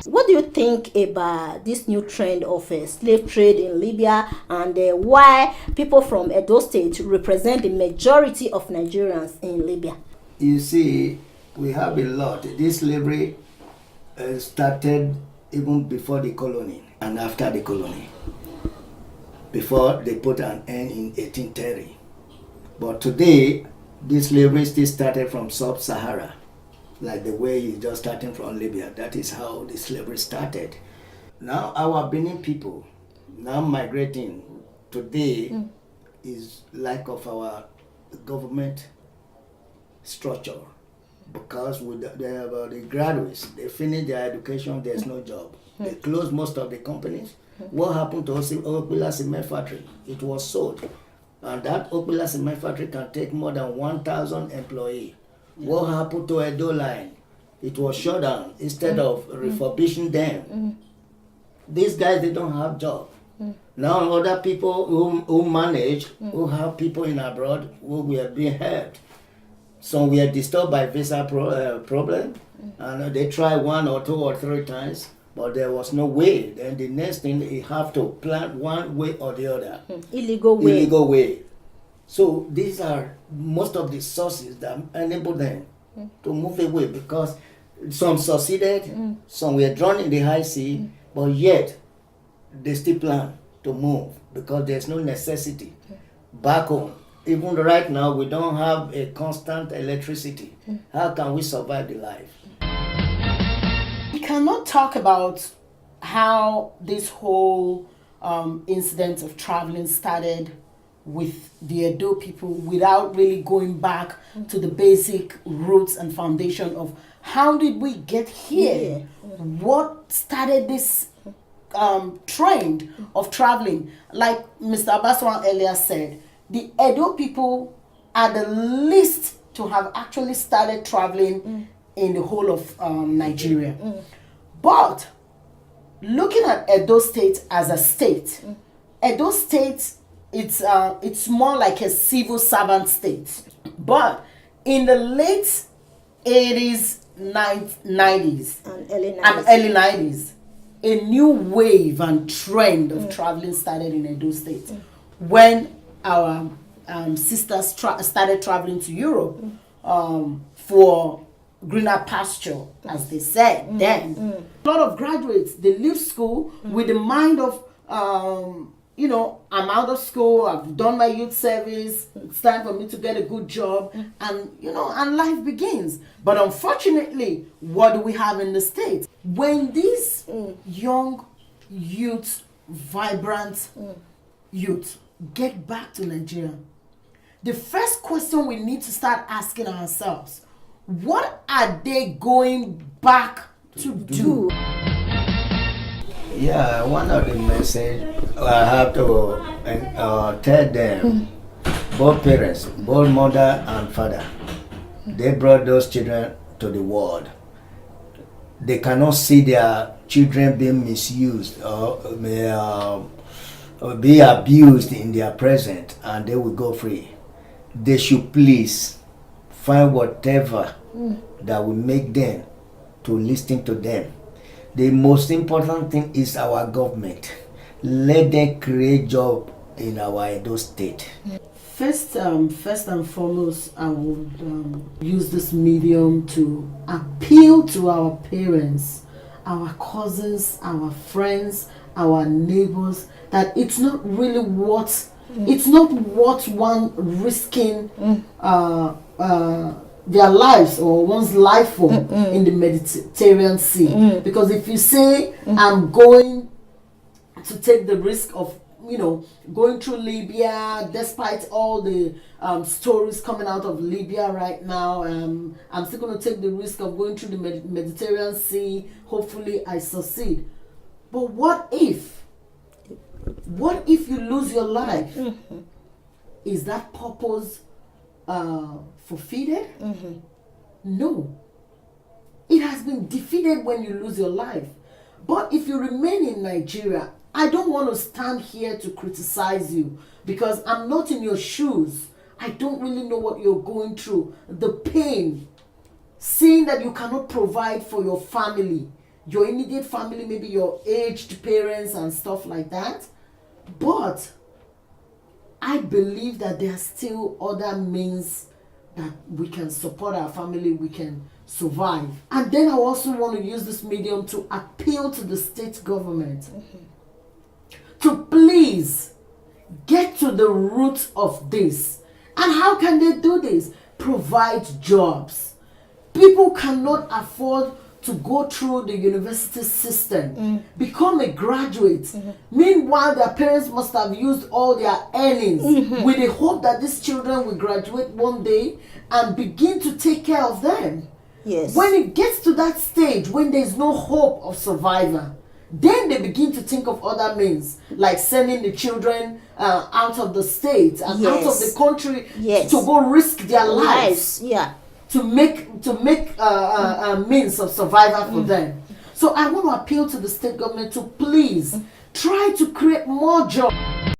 What do you think about this new trend of slave trade in Libya, and why people from Edo State represent the majority of Nigerians in Libya? You see, we have a lot. This slavery started even before the colony and after the colony, before they put an end in 1830. But today, this slavery still started from sub-Sahara, like the way it's just starting from Libya. That is how the slavery started. Now our Benin people, now migrating today, is lack of our government structure, because with the graduates, they finish their education, there's no job. They closed most of the companies. What happened to Okpila Cement Factory? It was sold. And that Okpila Cement Factory can take more than 1,000 employees. What happened to Edo Line? It was shut down instead of refurbishing them. These guys, they don't have job. Now other people who manage, who have people in abroad, who were being helped. Some were disturbed by visa problem, and they tried 1 or 2 or 3 times, but there was no way. Then the next thing, you have to plan one way or the other. Illegal way. Illegal way. So these are most of the sources that enable them to move away, because some succeeded, some were drawn in the high sea, but yet they still plan to move because there's no necessity. Back home, even right now, we don't have a constant electricity. How can we survive the life? We cannot talk about how this whole incident of traveling started with the Edo people without really going back to the basic roots and foundation of how did we get here? What started this trend of traveling? Like Mr. Abbaswan earlier said, the Edo people are the least to have actually started traveling in the whole of Nigeria. But looking at Edo State as a state, Edo State, it's more like a civil servant state. But in the late 80s, 90s, and early 90s, a new wave and trend of traveling started in Edo State. When our sisters started traveling to Europe for greener pasture, as they said then. A lot of graduates, they leave school with the mind of, I'm out of school, I've done my youth service, it's time for me to get a good job, and, and life begins. But unfortunately, what do we have in the States? When these young youth, vibrant youth, get back to Nigeria, the first question we need to start asking ourselves, what are they going back to do? Yeah, one of the message I have to tell them, both parents, both mother and father, they brought those children to the world. They cannot see their children being misused or be abused in their present, and they will go free. They should please find whatever that will make them to listen to them. The most important thing is our government. Let them create job in our Edo State. First and foremost, I would use this medium to appeal to our parents, our cousins, our friends, our neighbors, that it's not really what it's not worth one risking their lives or one's life for in the Mediterranean Sea. Because if you say I'm going to take the risk of going through Libya, despite all the stories coming out of Libya right now, I'm still going to take the risk of going through the Mediterranean Sea. Hopefully I succeed. But what if you lose your life? Is that purpose fulfilled? No. It has been defeated when you lose your life. But if you remain in Nigeria, I don't want to stand here to criticize you because I'm not in your shoes. I don't really know what you're going through. The pain, seeing that you cannot provide for your family, your immediate family, maybe your aged parents and stuff like that. But I believe that there are still other means that we can support our family, we can survive. And then I also want to use this medium to appeal to the state government to please get to the root of this. And how can they do this? Provide jobs. People cannot afford to go through the university system, become a graduate. Meanwhile, their parents must have used all their earnings with the hope that these children will graduate one day and begin to take care of them. Yes. When it gets to that stage, when there's no hope of survival, then they begin to think of other means, like sending the children out of the state and out of the country to go risk their lives. Yeah. To make a means of survival for them. So I want to appeal to the state government to please try to create more jobs.